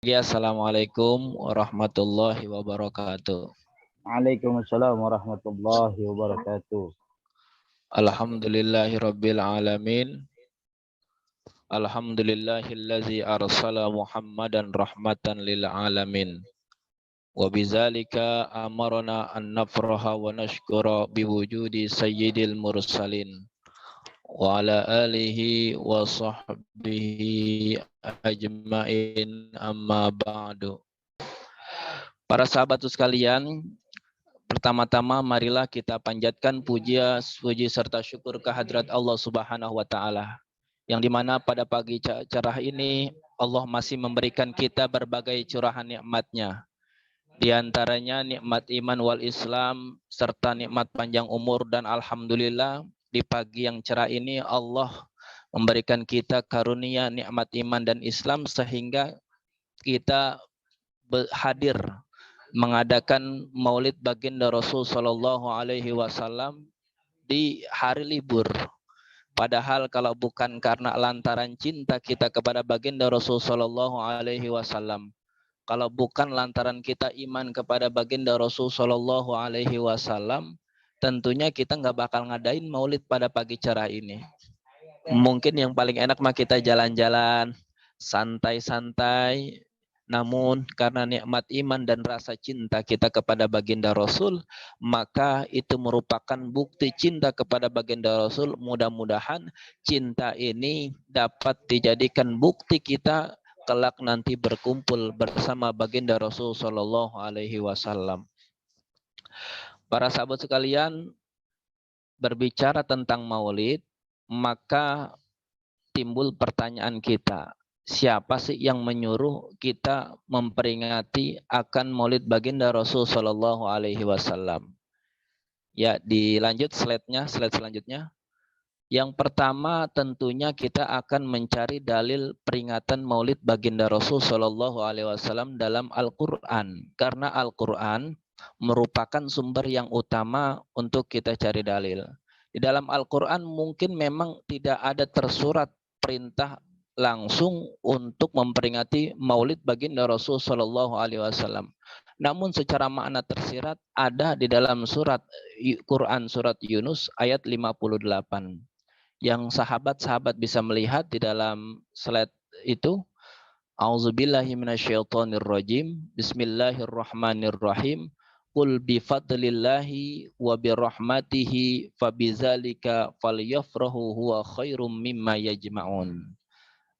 Ya, assalamualaikum warahmatullahi wabarakatuh. Waalaikumsalam warahmatullahi wabarakatuh. Alhamdulillahirabbil alamin. Alhamdulillahillazi arsala Muhammadan rahmatan lil alamin. Wa bidzalika amarna an nafraha wa nashkura biwujudi sayyidil mursalin wa ala alihi wa sahbihi ajmain amma ba'du. Para sahabat sekalian, pertama-tama marilah kita panjatkan puji serta syukur kehadrat Allah Subhanahu wa taala. Yang dimana pada pagi cerah ini Allah masih memberikan kita berbagai curahan nikmat-Nya. Di antaranya nikmat iman wal Islam serta nikmat panjang umur, dan alhamdulillah di pagi yang cerah ini Allah memberikan kita karunia nikmat iman dan Islam sehingga kita hadir mengadakan Maulid Baginda Rasul Shallallahu Alaihi Wasallam di hari libur. Padahal kalau bukan karena lantaran cinta kita kepada Baginda Rasul Shallallahu Alaihi Wasallam, kalau bukan lantaran kita iman kepada Baginda Rasul Shallallahu Alaihi Wasallam, tentunya kita nggak bakal ngadain Maulid pada pagi cerah ini. Mungkin yang paling enak mah kita jalan-jalan, santai-santai. Namun karena nikmat iman dan rasa cinta kita kepada Baginda Rasul, maka itu merupakan bukti cinta kepada Baginda Rasul. Mudah-mudahan cinta ini dapat dijadikan bukti kita kelak nanti berkumpul bersama Baginda Rasul Shallallahu Alaihi Wasallam. Para sahabat sekalian, berbicara tentang Maulid, maka timbul pertanyaan kita. Siapa sih yang menyuruh kita memperingati akan Maulid Baginda Rasul Shallallahu Alaihi Wasallam? Ya, dilanjut slide selanjutnya. Yang pertama tentunya kita akan mencari dalil peringatan Maulid Baginda Rasul Shallallahu Alaihi Wasallam dalam Al-Quran, karena Al-Quran merupakan sumber yang utama untuk kita cari dalil. Di dalam Al-Quran mungkin memang tidak ada tersurat perintah langsung untuk memperingati Maulid Baginda Rasul Shallallahu Alaihi Wasallam. Namun secara makna tersirat ada di dalam surat Quran surat Yunus ayat 58. Yang sahabat-sahabat bisa melihat di dalam slide itu. A'udzubillahi minasyaitonirrajim. Bismillahirrahmanirrahim. Qul bifadlillahi wa birahmatihi fabidzalika falyafrahu huwa khairum mimma yajma'un.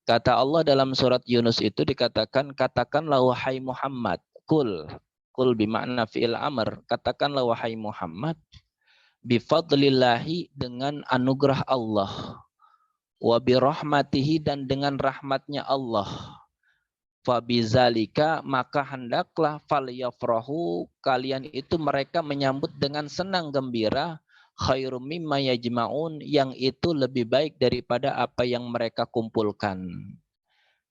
Kata Allah dalam surat Yunus itu dikatakan, katakanlah wahai Muhammad, kul bimakna fi'il amr, katakanlah wahai Muhammad, bifadlillahi dengan anugerah Allah, wa birahmatihi dan dengan rahmatnya Allah, fabizalika maka hendaklah falyafrahu kalian itu mereka menyambut dengan senang gembira, khairum mimma yajma'un yang itu lebih baik daripada apa yang mereka kumpulkan.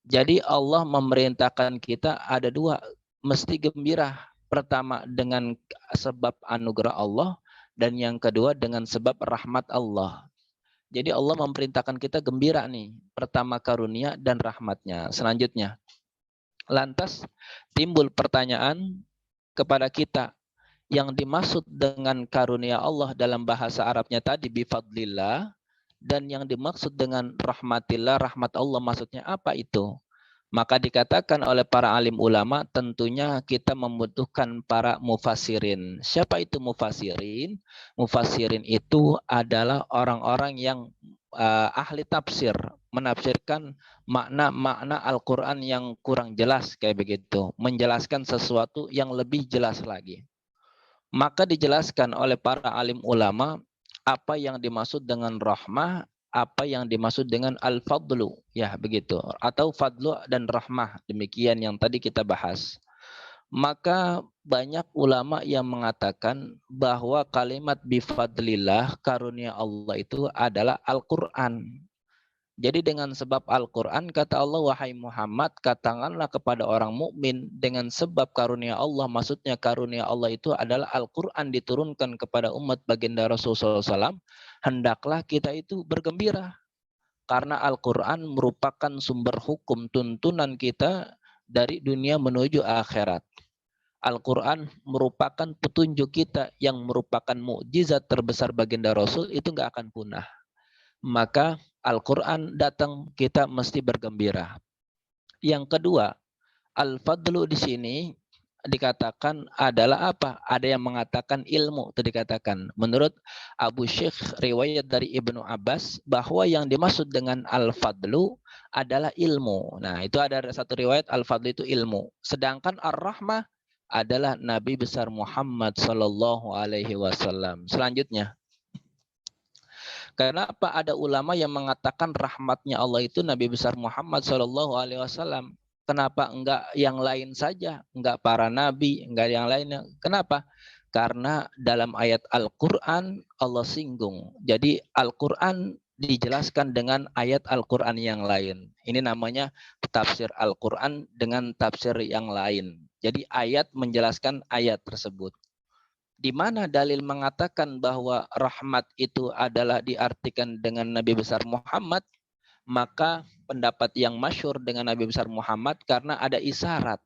Jadi Allah memerintahkan kita ada dua, mesti gembira. Pertama dengan sebab anugerah Allah, dan yang kedua dengan sebab rahmat Allah. Jadi Allah memerintahkan kita gembira nih. Pertama karunia dan rahmatnya. Selanjutnya, lantas timbul pertanyaan kepada kita, yang dimaksud dengan karunia Allah dalam bahasa Arabnya tadi bifadlillah, dan yang dimaksud dengan rahmatillah, rahmat Allah maksudnya apa itu? Maka dikatakan oleh para alim ulama, tentunya kita membutuhkan para mufassirin. Siapa itu mufassirin? Mufassirin itu adalah orang-orang yang ahli tafsir, menafsirkan makna-makna Al-Quran yang kurang jelas kayak begitu, menjelaskan sesuatu yang lebih jelas lagi. Maka dijelaskan oleh para alim ulama apa yang dimaksud dengan rahmah, apa yang dimaksud dengan al-fadlu, ya begitu, atau fadlu dan rahmah, demikian yang tadi kita bahas. Maka banyak ulama yang mengatakan bahwa kalimat bifadlillah, karunia Allah itu adalah Al-Quran. Jadi dengan sebab Al-Quran, kata Allah, wahai Muhammad, katakanlah kepada orang mukmin dengan sebab karunia Allah, maksudnya karunia Allah itu adalah Al-Quran diturunkan kepada umat baginda Rasulullah SAW, hendaklah kita itu bergembira. Karena Al-Quran merupakan sumber hukum tuntunan kita dari dunia menuju akhirat. Al-Quran merupakan petunjuk kita yang merupakan mukjizat terbesar baginda Rasul, itu nggak akan punah. Maka Al-Quran datang, kita mesti bergembira. Yang kedua, al-fadlu di sini dikatakan adalah apa? Ada yang mengatakan ilmu, itu dikatakan. Menurut Abu Syekh, riwayat dari Ibnu Abbas, bahwa yang dimaksud dengan al-fadlu adalah ilmu. Nah, itu ada satu riwayat al-fadlu itu ilmu. Sedangkan ar-rahmah adalah Nabi besar Muhammad Sallallahu Alaihi Wasallam. Selanjutnya, kenapa ada ulama yang mengatakan rahmatnya Allah itu Nabi besar Muhammad Sallallahu Alaihi Wasallam? Kenapa enggak yang lain saja? Enggak para nabi, enggak yang lainnya. Kenapa? Karena dalam ayat Al-Quran Allah singgung. Jadi Al-Quran dijelaskan dengan ayat Al-Quran yang lain. Ini namanya tafsir Al-Quran dengan tafsir yang lain. Jadi ayat menjelaskan ayat tersebut. Di mana dalil mengatakan bahwa rahmat itu adalah diartikan dengan Nabi besar Muhammad, maka pendapat yang masyhur dengan Nabi besar Muhammad karena ada isyarat.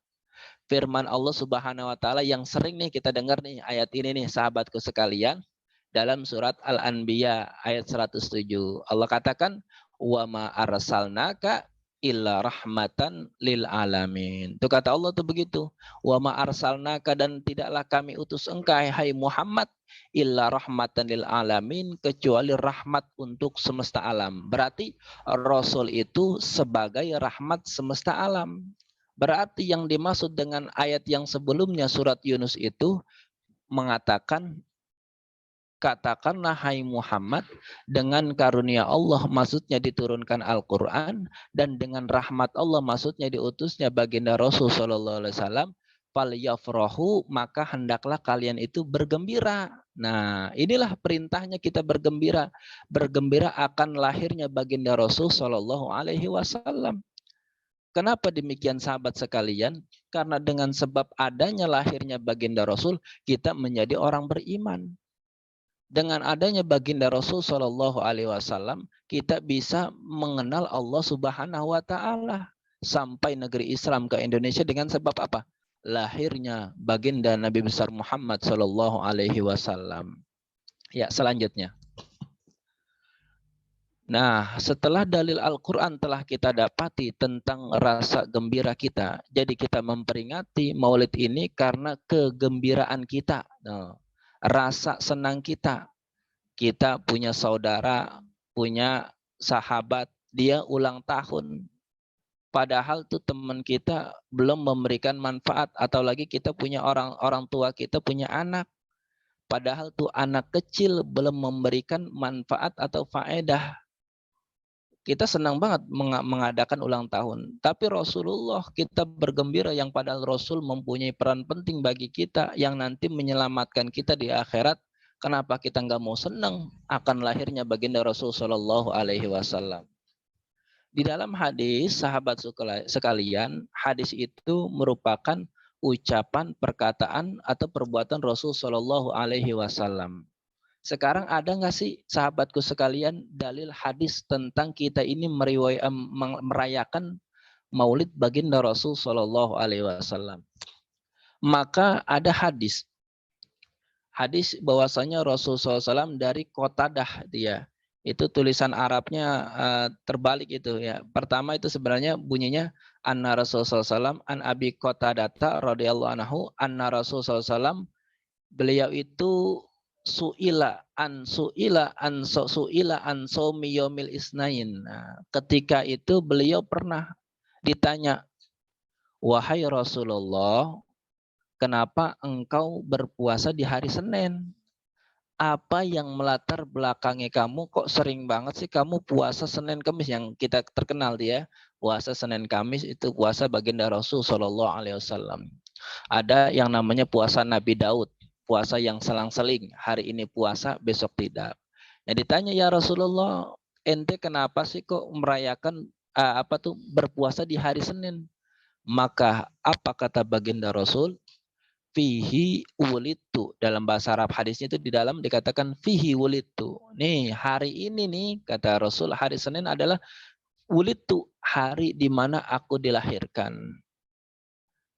Firman Allah Subhanahu wa taala yang sering nih kita dengar nih ayat ini nih sahabatku sekalian dalam surat Al-Anbiya ayat 107. Allah katakan wa ma arsalnaka illa rahmatan lil alamin. Itu kata Allah tuh begitu. Wa ma arsalnaka, dan tidaklah kami utus engkau hai Muhammad illa rahmatan lil alamin, kecuali rahmat untuk semesta alam. Berarti Rasul itu sebagai rahmat semesta alam. Berarti yang dimaksud dengan ayat yang sebelumnya surat Yunus itu mengatakan, katakanlah hai Muhammad, dengan karunia Allah maksudnya diturunkan Al-Quran, dan dengan rahmat Allah maksudnya diutusnya baginda Rasul Sallallahu Alaihi Wasallam. Falyafrahu, maka hendaklah kalian itu bergembira. Nah, inilah perintahnya kita bergembira. Bergembira akan lahirnya baginda Rasul Sallallahu Alaihi Wasallam. Kenapa demikian sahabat sekalian? Karena dengan sebab adanya lahirnya baginda Rasul, kita menjadi orang beriman. Dengan adanya baginda Rasul Shallallahu Alaihi Wasallam, kita bisa mengenal Allah Subhanahu Wa Taala. Sampai negeri Islam ke Indonesia dengan sebab apa? Lahirnya baginda Nabi besar Muhammad Shallallahu Alaihi Wasallam. Ya, selanjutnya. Nah, setelah dalil Al-Quran telah kita dapati tentang rasa gembira kita, jadi kita memperingati Maulid ini karena kegembiraan kita. Nah, rasa senang kita. Kita punya saudara, punya sahabat, dia ulang tahun. Padahal tuh teman kita belum memberikan manfaat, atau lagi kita punya orang tua kita punya anak. Padahal tuh anak kecil belum memberikan manfaat atau faedah. Kita senang banget mengadakan ulang tahun. Tapi Rasulullah kita bergembira yang padahal Rasul mempunyai peran penting bagi kita yang nanti menyelamatkan kita di akhirat. Kenapa kita nggak mau senang akan lahirnya baginda Rasul Shallallahu Alaihi Wasallam? Di dalam hadis, sahabat sekalian, hadis itu merupakan ucapan, perkataan atau perbuatan Rasul Shallallahu Alaihi Wasallam. Sekarang ada nggak sih sahabatku sekalian dalil hadis tentang kita ini merayakan Maulid baginda Rasul Shallallahu Alaihi Wasallam? Maka ada hadis bahwasanya Rasul SAW dari Qatadah, dia itu tulisan Arabnya terbalik itu ya. Pertama itu sebenarnya bunyinya anna Rasul SAW an Abi Qatadata radhiyallahu anhu anna Rasul SAW, beliau itu suila an saumi yaumil isnain. Nah, ketika itu beliau pernah ditanya, wahai Rasulullah, kenapa engkau berpuasa di hari Senin? Apa yang melatar belakangi kamu kok sering banget sih kamu puasa Senin Kamis? Yang kita terkenal dia puasa Senin Kamis itu puasa baginda Rasul Shallallahu Alaihi Wasallam. Ada yang namanya puasa Nabi Daud, puasa yang selang-seling, hari ini puasa besok tidak. Nah, ditanya, ya Rasulullah, ente kenapa sih kok merayakan berpuasa di hari Senin? Maka apa kata baginda Rasul? Fihi wulitu. Dalam bahasa Arab hadisnya itu di dalam dikatakan fihi wulitu. Nih hari ini nih kata Rasul, hari Senin adalah wulitu, hari di mana aku dilahirkan.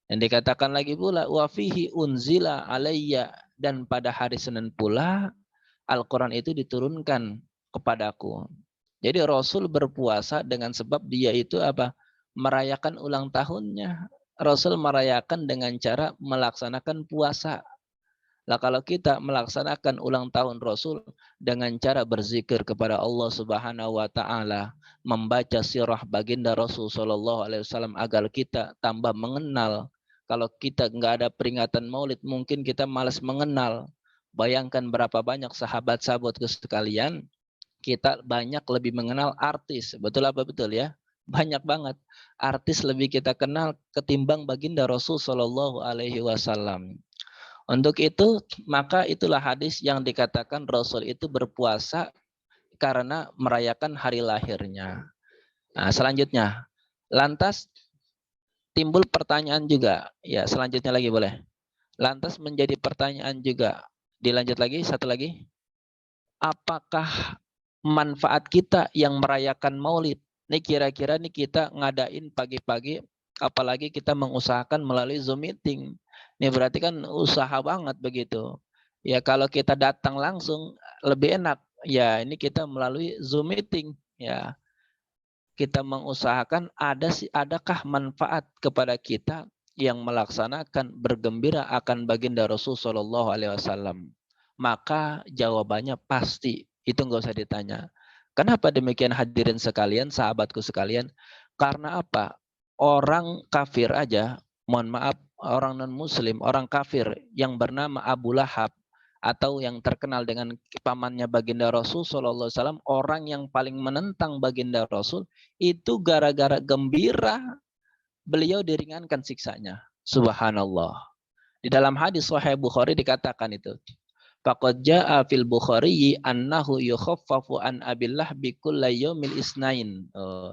Dan dikatakan lagi pula wa fihi unzila alayya, dan pada hari Senin pula Al-Quran itu diturunkan kepadaku. Jadi Rasul berpuasa dengan sebab dia itu apa? Merayakan ulang tahunnya. Rasul merayakan dengan cara melaksanakan puasa. Lah kalau kita melaksanakan ulang tahun Rasul dengan cara berzikir kepada Allah Subhanahu wa taala, membaca sirah baginda Rasul sallallahu alaihi wasallam agar kita tambah mengenal. Kalau kita nggak ada peringatan Maulid, mungkin kita malas mengenal. Bayangkan berapa banyak sahabat-sahabatku sekalian, kita banyak lebih mengenal artis. Betul apa betul ya? Banyak banget. Artis lebih kita kenal ketimbang baginda Rasul sallallahu alaihi wasallam. Untuk itu, maka itulah hadis yang dikatakan Rasul itu berpuasa karena merayakan hari lahirnya. Nah, selanjutnya, lantas timbul pertanyaan juga. Ya, selanjutnya lagi boleh. Lantas menjadi pertanyaan juga. Dilanjut lagi, satu lagi. Apakah manfaat kita yang merayakan Maulid? Ini kira-kira nih kita ngadain pagi-pagi, apalagi kita mengusahakan melalui Zoom meeting. Ini berarti kan usaha banget begitu. Ya kalau kita datang langsung lebih enak. Ya ini kita melalui Zoom meeting. Ya kita mengusahakan adakah manfaat kepada kita yang melaksanakan bergembira akan baginda Rasul Shallallahu Alaihi Wasallam. Maka jawabannya pasti. Itu nggak usah ditanya. Kenapa demikian hadirin sekalian, sahabatku sekalian? Karena apa? Orang kafir aja, mohon maaf, orang non-muslim, orang kafir yang bernama Abu Lahab, atau yang terkenal dengan pamannya baginda Rasul Sallallahu Alaihi Wasallam, orang yang paling menentang baginda Rasul, itu gara-gara gembira, beliau diringankan siksanya. Subhanallah. Di dalam hadis Sahih Bukhari dikatakan itu. Faqad jaa fil Bukhari annahu yukhaffafu an abillah bi kulli yaumil isnain.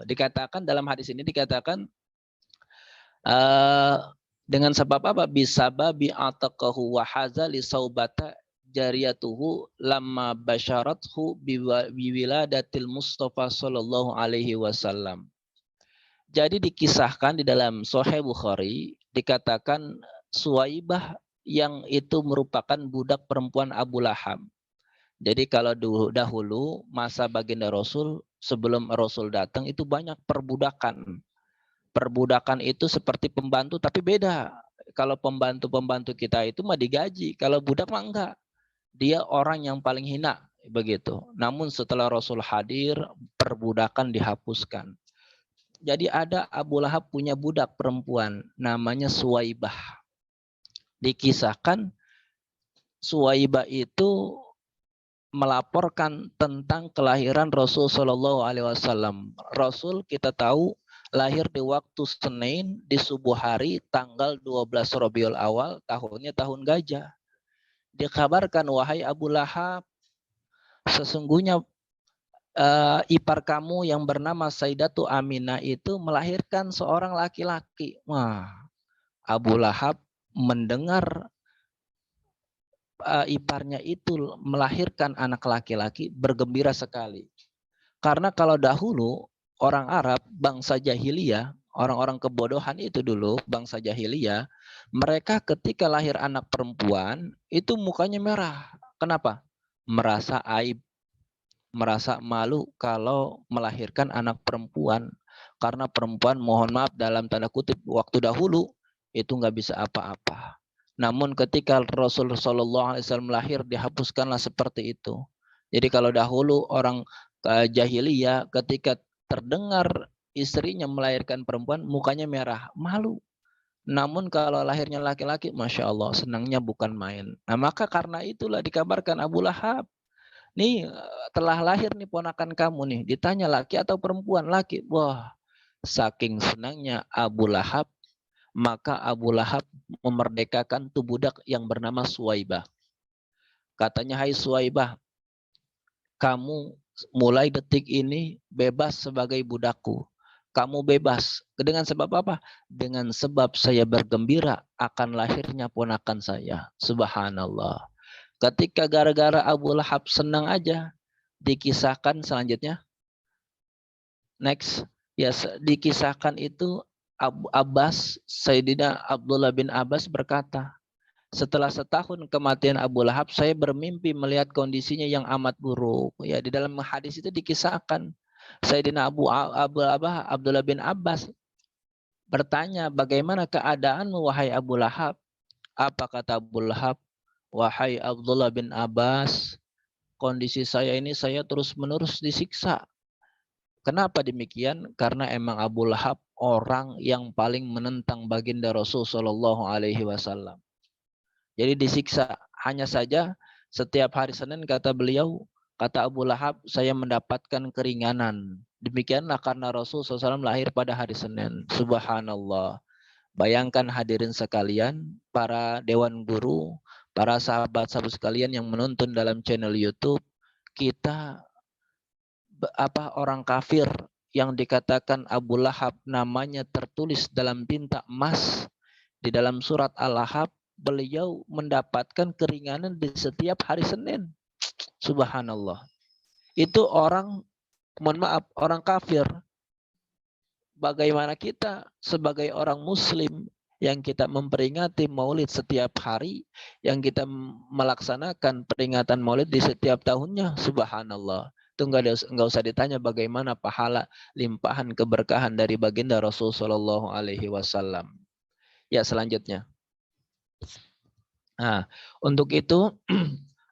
Dikatakan dalam hadis ini dikatakan dengan sebab apa? Bisababi ataqahu wa haza li saubata jariyatuhu lamma basyarathu biwiladatil Mustafa sallallahu alaihi wasallam. Jadi dikisahkan di dalam Sahih Bukhari dikatakan Suwaibah yang itu merupakan budak perempuan Abu Lahab. Jadi kalau dahulu masa baginda Rasul sebelum Rasul datang itu banyak perbudakan. Perbudakan itu seperti pembantu tapi beda. Kalau pembantu-pembantu kita itu mah digaji, kalau budak mah enggak. Dia orang yang paling hina begitu. Namun setelah Rasul hadir, perbudakan dihapuskan. Jadi ada Abu Lahab punya budak perempuan namanya Suwaibah. Dikisahkan Suwaibah itu melaporkan tentang kelahiran Rasul Shallallahu Alaihi Wasallam. Rasul kita tahu lahir di waktu Senin di subuh hari tanggal 12 Rabiul Awal, tahunnya tahun gajah. Dikabarkan, wahai Abu Lahab, sesungguhnya ipar kamu yang bernama Sayyidatu Aminah itu melahirkan seorang laki-laki. Wah, Abu Lahab mendengar iparnya itu melahirkan anak laki-laki, bergembira sekali. Karena kalau dahulu orang Arab, bangsa jahiliyah, orang-orang kebodohan itu dulu, bangsa jahiliyah, mereka ketika lahir anak perempuan, itu mukanya merah. Kenapa? Merasa aib, merasa malu kalau melahirkan anak perempuan. Karena perempuan, mohon maaf dalam tanda kutip, waktu dahulu itu nggak bisa apa-apa. Namun ketika Rasul Shallallahu Alaihi Wasallam lahir, dihapuskanlah seperti itu. Jadi kalau dahulu orang jahiliyah ketika terdengar istrinya melahirkan perempuan, mukanya merah, malu. Namun kalau lahirnya laki-laki, Masya Allah, senangnya bukan main. Nah maka karena itulah dikabarkan Abu Lahab, nih telah lahir nih ponakan kamu nih, ditanya laki atau perempuan, laki. Wah, saking senangnya Abu Lahab, maka Abu Lahab memerdekakan tuh budak yang bernama Suwaibah. Katanya, hai Suwaibah, kamu mulai detik ini bebas sebagai budakku. Kamu bebas. Dengan sebab apa? Dengan sebab saya bergembira akan lahirnya ponakan saya. Subhanallah. Ketika gara-gara Abu Lahab senang aja, dikisahkan selanjutnya. Next. Ya, dikisahkan itu Sayyidina Abdullah bin Abbas berkata, setelah setahun kematian Abu Lahab, saya bermimpi melihat kondisinya yang amat buruk. Ya, di dalam hadis itu dikisahkan Sayyidina Abdullah bin Abbas bertanya, bagaimana keadaanmu wahai Abu Lahab? Apa kata Abu Lahab? Wahai Abdullah bin Abbas, kondisi saya ini saya terus-menerus disiksa. Kenapa demikian? Karena emang Abu Lahab orang yang paling menentang baginda Rasul Shallallahu Alaihi Wasallam. Jadi disiksa. Hanya saja setiap hari Senin kata beliau, kata Abu Lahab, saya mendapatkan keringanan. Demikianlah karena Rasul SAW lahir pada hari Senin. Subhanallah. Bayangkan hadirin sekalian, para dewan guru, para sahabat-sahabat sekalian yang menonton dalam channel YouTube, kita orang kafir yang dikatakan Abu Lahab namanya tertulis dalam tinta emas di dalam surat Al-Lahab, beliau mendapatkan keringanan di setiap hari Senin. Subhanallah. Itu orang, mohon maaf, orang kafir. Bagaimana kita sebagai orang muslim yang kita memperingati maulid setiap hari, yang kita melaksanakan peringatan maulid di setiap tahunnya, subhanallah. Itu enggak usah ditanya bagaimana pahala limpahan keberkahan dari baginda Rasul Shallallahu Alaihi Wasallam. Ya, selanjutnya. Nah, untuk itu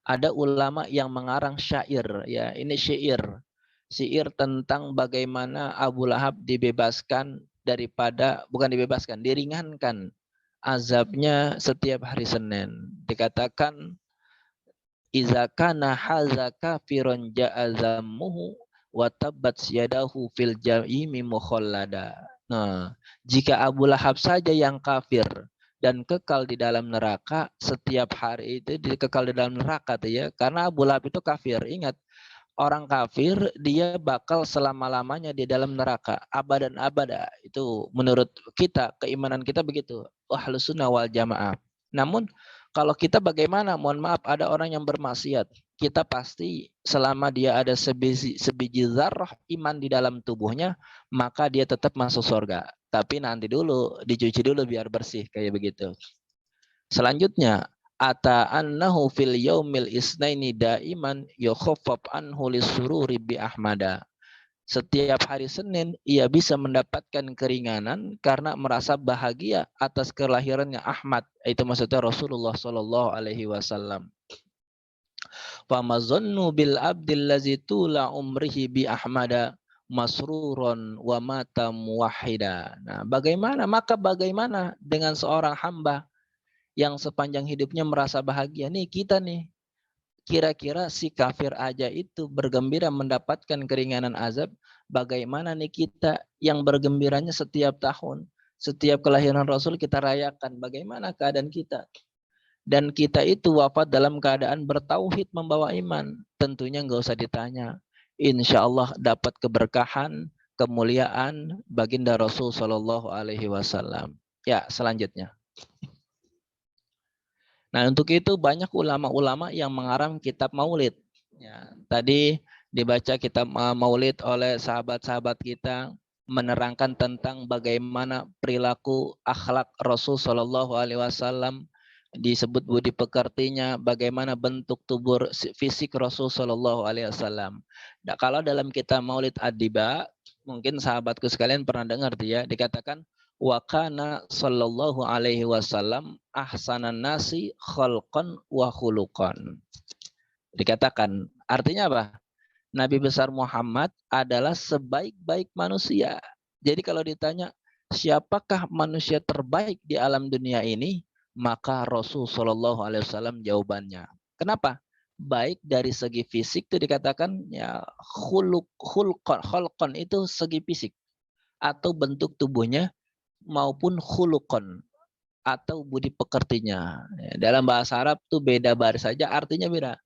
ada ulama yang mengarang syair, ya, ini syair tentang bagaimana Abu Lahab dibebaskan diringankan azabnya setiap hari Senin. Dikatakan iza kana haza kafirun ja'azammuhu wa tabbat yadahu fil jahimi mukhallada. Nah, jika Abu Lahab saja yang kafir dan kekal di dalam neraka setiap hari itu kekal di dalam neraka tuh ya, karena Abu Lahab itu kafir. Ingat, orang kafir dia bakal selama-lamanya di dalam neraka abadan abada. Itu menurut kita, keimanan kita begitu, Ahlus Sunnah wal Jamaah. Namun kalau kita bagaimana? Mohon maaf, ada orang yang bermaksiat, kita pasti selama dia ada sebiji zarrah iman di dalam tubuhnya, maka dia tetap masuk surga. Tapi nanti dulu, dicuci dulu biar bersih, kayak begitu. Selanjutnya, ata annahu fil yaumil isnaini daiman yukhaffaf anhu lisururi bi ahmada. Setiap hari Senin ia bisa mendapatkan keringanan karena merasa bahagia atas kelahirannya Ahmad. Itu maksudnya Rasulullah Shallallahu Alaihi Wasallam. Famazannu bil abdil lazi tula umrihi bi ahmada masruron wa mata muwahhida. Nah, bagaimana dengan seorang hamba yang sepanjang hidupnya merasa bahagia? Nih kita nih, kira-kira si kafir aja itu bergembira mendapatkan keringanan azab, bagaimana nih kita yang bergembiranya setiap tahun, setiap kelahiran Rasul kita rayakan, bagaimana keadaan kita? Dan kita itu wafat dalam keadaan bertauhid, membawa iman, tentunya nggak usah ditanya. Insya Allah dapat keberkahan, kemuliaan baginda Rasul Shallallahu Alaihi Wasallam. Ya, selanjutnya. Nah, untuk itu banyak ulama-ulama yang mengarang kitab maulid. Ya, tadi dibaca kitab maulid oleh sahabat-sahabat kita, menerangkan tentang bagaimana perilaku akhlak Rasul Shallallahu Alaihi Wasallam, disebut budi pekertinya, bagaimana bentuk tubuh fisik Rasul Shallallahu Alaihi Wasallam. Nah, kalau dalam kitab Maulid Ad-Diba, mungkin sahabatku sekalian pernah dengar dia, dikatakan wa kana sallallahu alaihi wasallam ahsanan nasi khalqan wa khuluqan. Dikatakan, artinya apa? Nabi besar Muhammad adalah sebaik-baik manusia. Jadi kalau ditanya siapakah manusia terbaik di alam dunia ini, maka Rasul Shallallahu Alaihi Wasallam jawabannya. Kenapa? Baik dari segi fisik itu dikatakan ya khulqan itu segi fisik atau bentuk tubuhnya, maupun khuluqan atau budi pekertinya. Dalam bahasa Arab tuh beda baris saja, artinya beda.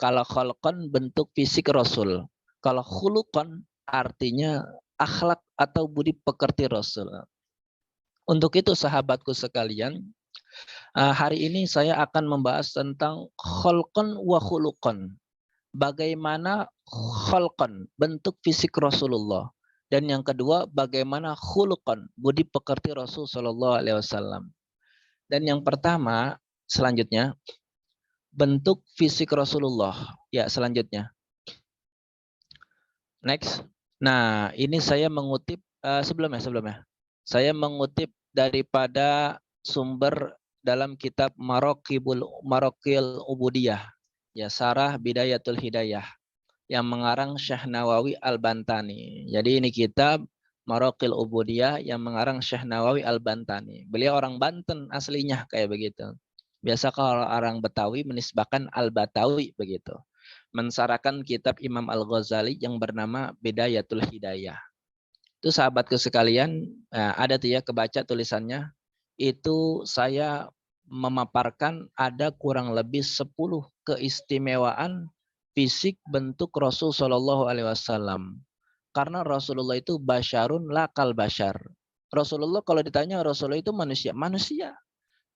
Kalau khulqan bentuk fisik Rasul, kalau khuluqan artinya akhlak atau budi pekerti Rasul. Untuk itu sahabatku sekalian, hari ini saya akan membahas tentang khulqan wa khuluqan. Bagaimana khulqan, bentuk fisik Rasulullah, Dan yang kedua, bagaimana khuluqan, budi pekerti Rasul Shallallahu Alaihi Wasallam. Dan yang pertama, selanjutnya, bentuk fisik Rasulullah. Ya, selanjutnya. Next. Nah, ini saya mengutip sebelumnya. Saya mengutip daripada sumber dalam kitab Marokil Ubudiyah. Ya, Sarah Bidayatul Hidayah yang mengarang Syekh Nawawi Al-Bantani. Jadi ini kitab Marokil Ubudiyah yang mengarang Syekh Nawawi Al-Bantani. Beliau orang Banten aslinya kayak begitu. Biasa kalau orang Betawi menisbahkan Al-Batawi begitu. Mensarakan kitab Imam Al-Ghazali yang bernama Bidayatul Hidayah. Itu sahabatku sekalian, ada tuh ya kebaca tulisannya. Itu saya memaparkan ada kurang lebih 10 keistimewaan fisik bentuk Rasul Shallallahu Alaihi Wasallam. Karena Rasulullah itu basyarun lakal basyar. Rasulullah kalau ditanya Rasulullah itu manusia.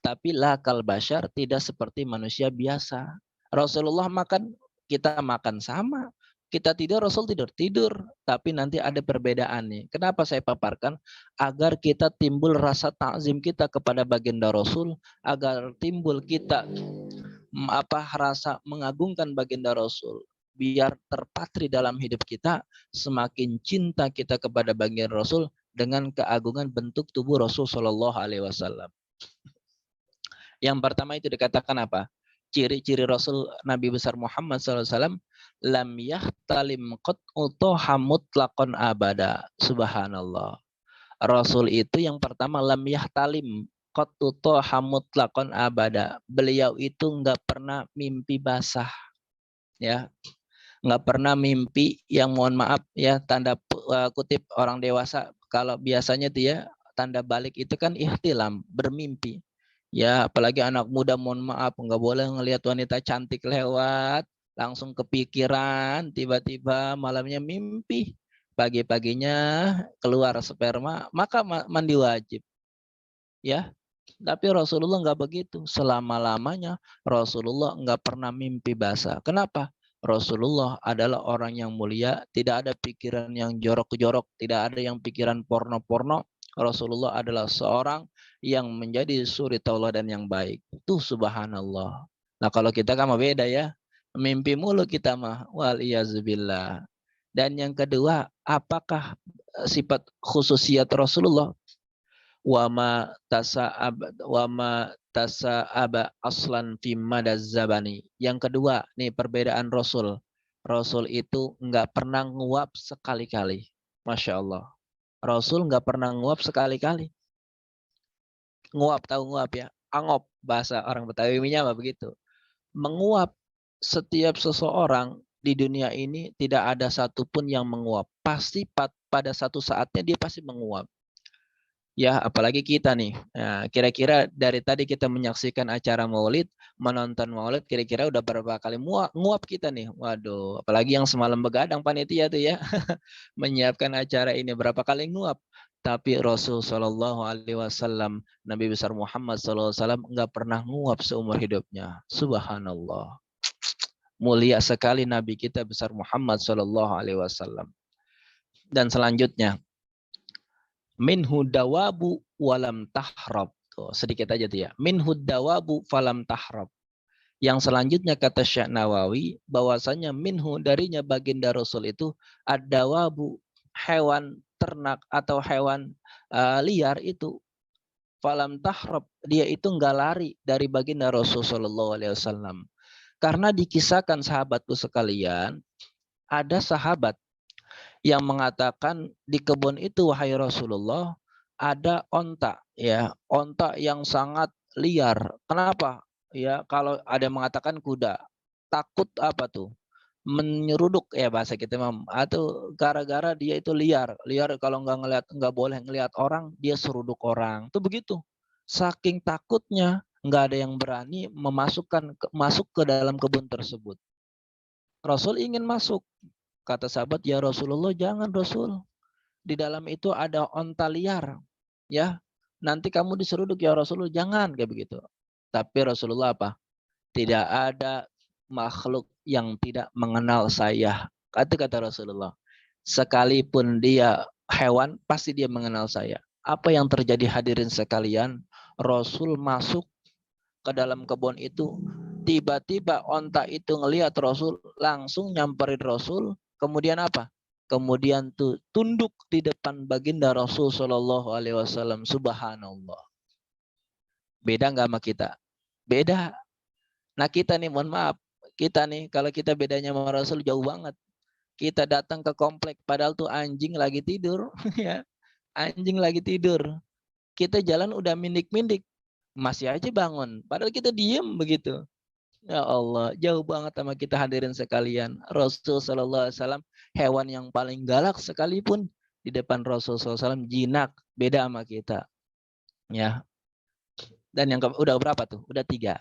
Tapi lakal basyar tidak seperti manusia biasa. Rasulullah makan, kita makan sama. Kita tidur, Rasul tidur. Tapi nanti ada perbedaan nih. Kenapa saya paparkan? Agar kita timbul rasa takzim kita kepada baginda Rasul. Agar timbul kita rasa mengagungkan baginda Rasul. Biar terpatri dalam hidup kita. Semakin cinta kita kepada baginda Rasul. Dengan keagungan bentuk tubuh Rasul Shallallahu Alaihi Wasallam. Yang pertama itu dikatakan apa? Ciri-ciri Rasul Nabi besar Muhammad SAW, lam yahtalim qat'u mutlaqan abada. Subhanallah. Rasul itu yang pertama lam yahtalim qat'u mutlaqan abada. Beliau itu enggak pernah mimpi basah. Ya. Enggak pernah mimpi yang mohon maaf ya tanda kutip orang dewasa kalau biasanya dia tanda balik itu kan ihtilam, bermimpi. Ya, apalagi anak muda mohon maaf nggak boleh ngelihat wanita cantik lewat, langsung kepikiran, tiba-tiba malamnya mimpi, pagi-paginya keluar sperma, maka mandi wajib. Ya, tapi Rasulullah nggak begitu. Selama-lamanya Rasulullah nggak pernah mimpi basah. Kenapa? Rasulullah adalah orang yang mulia, tidak ada pikiran yang jorok-jorok, tidak ada yang pikiran porno-porno. Rasulullah adalah seorang yang menjadi suri tauladan yang baik. Itu subhanallah. Nah kalau kita kan beda ya. Mimpi mulu kita mah. Waliyazubillah. Dan yang kedua, apakah sifat khususiat Rasulullah? Wama tasa'aba aslan fi madaz-zabani. Yang kedua, nih perbedaan Rasul. Rasul itu enggak pernah nguap sekali-kali. Masya Allah. Rasul nggak pernah nguap sekali-kali. Nguap, tahu nguap ya? Angop, bahasa orang Betawi-nya apa begitu. Menguap, setiap seseorang di dunia ini tidak ada satupun yang menguap. Pasti pada satu saatnya dia pasti menguap. Ya, apalagi kita nih. Nah, kira-kira dari tadi kita menyaksikan acara Maulid, menonton Maulid, kira-kira udah berapa kali nguap kita nih. Waduh, apalagi yang semalam begadang panitia tuh ya. Menyiapkan acara ini berapa kali nguap. Tapi Rasul Shallallahu Alaihi Wasallam, Nabi besar Muhammad Sallallahu Alaihi Wasallam nggak pernah nguap seumur hidupnya. Subhanallah. Mulia sekali Nabi kita besar Muhammad Sallallahu Alaihi Wasallam. Dan selanjutnya, minhu dawabu walam tahrab. Tuh, sedikit aja tuh ya. Minhu dawabu falam tahrab. Yang selanjutnya kata Syekh Nawawi bahwasanya minhu darinya baginda Rasul itu ad-dawabu, hewan ternak atau hewan liar itu falam tahrab, dia itu enggak lari dari baginda Rasul sallallahu alaihi wasallam. Karena dikisahkan sahabatku sekalian, ada sahabat yang mengatakan di kebun itu wahai Rasulullah ada onta ya, onta yang sangat liar. Kenapa? Ya, kalau ada yang mengatakan kuda. Takut apa tuh? Menyeruduk ya bahasa kita atau gara-gara dia itu liar. Liar kalau nggak boleh ngelihat orang, dia seruduk orang. Itu begitu. Saking takutnya nggak ada yang berani masuk ke dalam kebun tersebut. Rasul ingin masuk. Kata sahabat, ya Rasulullah jangan Rasul. Di dalam itu ada onta liar. Ya, nanti kamu diseruduk ya Rasulullah. Jangan kayak begitu. Tapi Rasulullah apa? Tidak ada makhluk yang tidak mengenal saya. Kata Rasulullah. Sekalipun dia hewan, pasti dia mengenal saya. Apa yang terjadi hadirin sekalian? Rasul masuk ke dalam kebun itu. Tiba-tiba onta itu ngelihat Rasul, langsung nyamperin Rasul. Kemudian apa? Kemudian tuh tunduk di depan baginda Rasul Shallallahu Alaihi Wasallam. Subhanallah. Beda nggak sama kita? Beda. Nah kita nih, mohon maaf, kita nih kalau kita bedanya sama Rasul jauh banget. Kita datang ke komplek, padahal tuh anjing lagi tidur, ya, anjing lagi tidur. Kita jalan udah mindik-mindik, masih aja bangun, padahal kita diem begitu. Ya Allah, jauh banget sama kita hadirin sekalian. Rasul Sallallahu Alaihi Wasallam hewan yang paling galak sekalipun di depan Rasul Sallallahu Alaihi Wasallam jinak, beda sama kita. Ya. Dan yang udah berapa tuh? Udah 3.